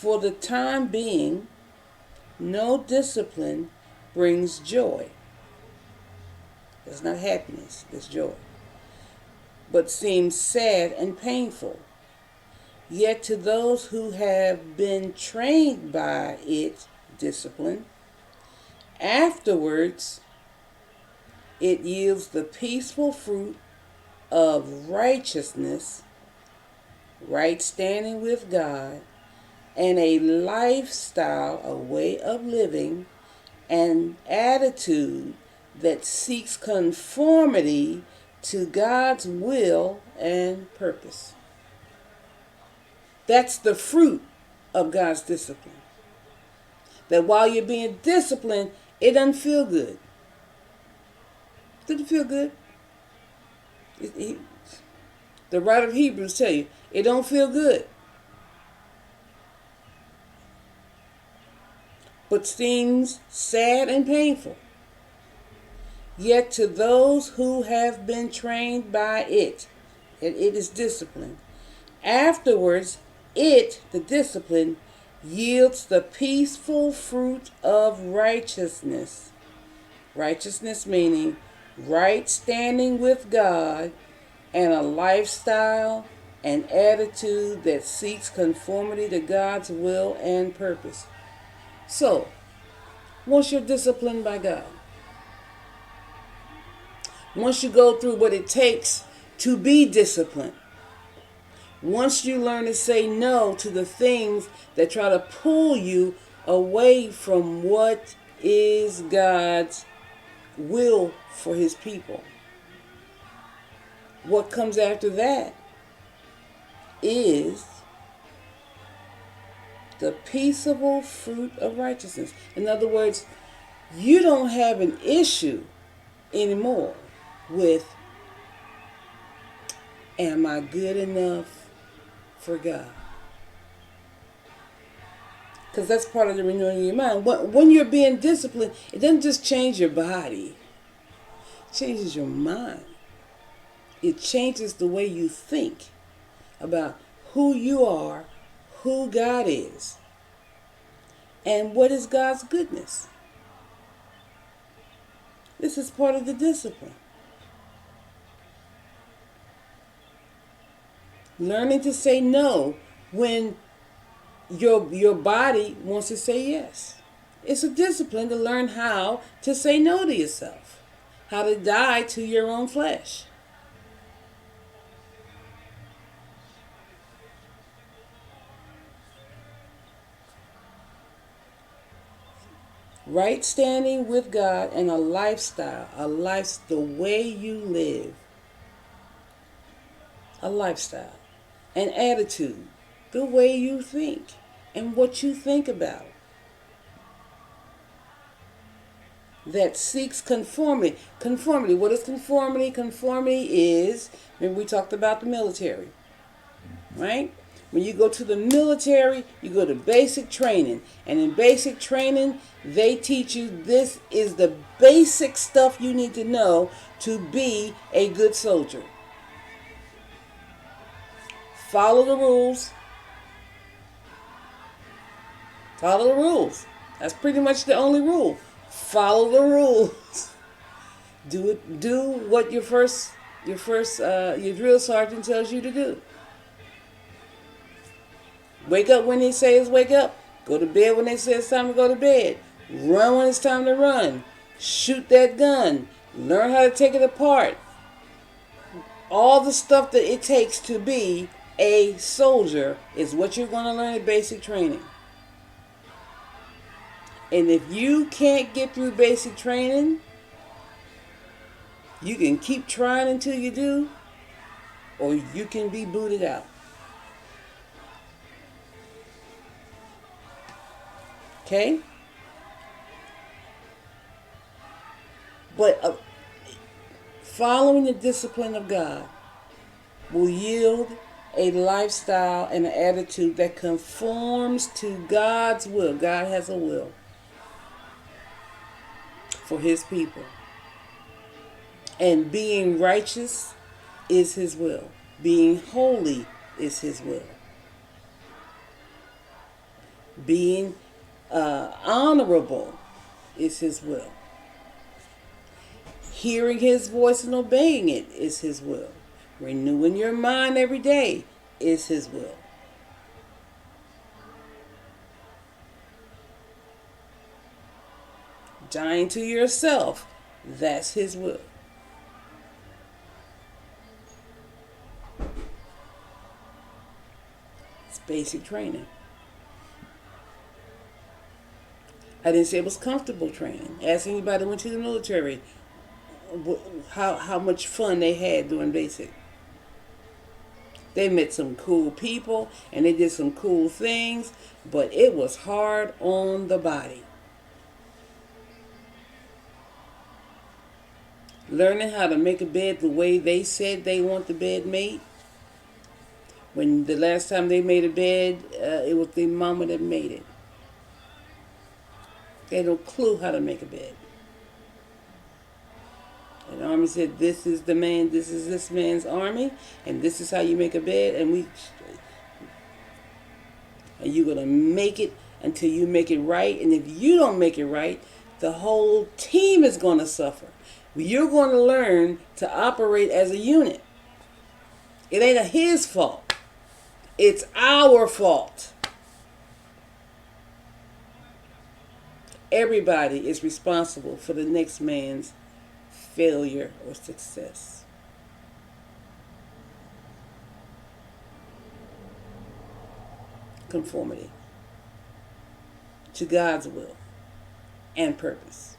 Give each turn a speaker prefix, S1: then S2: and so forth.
S1: For the time being, no discipline brings joy. It's not happiness, it's joy. But seems sad and painful. Yet to those who have been trained by it, discipline, afterwards it yields the peaceful fruit of righteousness, right standing with God, and a lifestyle, a way of living, an attitude that seeks conformity to God's will and purpose. That's the fruit of God's discipline. That while you're being disciplined, it doesn't feel good. Doesn't feel good. The writer of Hebrews tell you, it don't feel good. But seems sad and painful. Yet to those who have been trained by it, and it is discipline, afterwards it, the discipline, yields the peaceful fruit of righteousness. Righteousness meaning right standing with God and a lifestyle and attitude that seeks conformity to God's will and purpose. So, once you're disciplined by God, once you go through what it takes to be disciplined, once you learn to say no to the things that try to pull you away from what is God's will for his people, what comes after that is the peaceable fruit of righteousness. In other words, you don't have an issue anymore with, am I good enough for God? Because that's part of the renewing of your mind. When you're being disciplined, it doesn't just change your body. It changes your mind. It changes the way you think about who you are, who God is, and what is God's goodness. This is part of the discipline. Learning to say no when your body wants to say yes. It's a discipline to learn how to say no to yourself, how to die to your own flesh. Right standing with God and a lifestyle, the way you live, a lifestyle, an attitude, the way you think and what you think about, that seeks conformity. Conformity, what is conformity? Conformity is, remember we talked about the military, right? When you go to the military, you go to basic training. And in basic training, they teach you this is the basic stuff you need to know to be a good soldier. Follow the rules. Follow the rules. That's pretty much the only rule. Follow the rules. Do what your drill sergeant tells you to do. Wake up when he says wake up. Go to bed when they say it's time to go to bed. Run when it's time to run. Shoot that gun. Learn how to take it apart. All the stuff that it takes to be a soldier is what you're going to learn in basic training. And if you can't get through basic training, you can keep trying until you do, or you can be booted out. Okay? But following the discipline of God will yield a lifestyle and an attitude that conforms to God's will. God has a will for his people. And being righteous is his will. Being holy is his will. Being honorable is his will. Hearing his voice and obeying it is his will. Renewing your mind every day is his will. Dying to yourself, that's his will. It's basic training. I didn't say it was comfortable training. Ask anybody who went to the military how much fun they had doing basic. They met some cool people and they did some cool things, but it was hard on the body. Learning how to make a bed the way they said they want the bed made. When the last time they made a bed, it was their mama that made it. They had no clue how to make a bed. And the army said, this is the man, this is this man's army, and this is how you make a bed, and you're going to make it until you make it right. And if you don't make it right, the whole team is going to suffer. You're going to learn to operate as a unit. It ain't his fault. It's our fault. Everybody is responsible for the next man's failure or success. Conformity to God's will and purpose.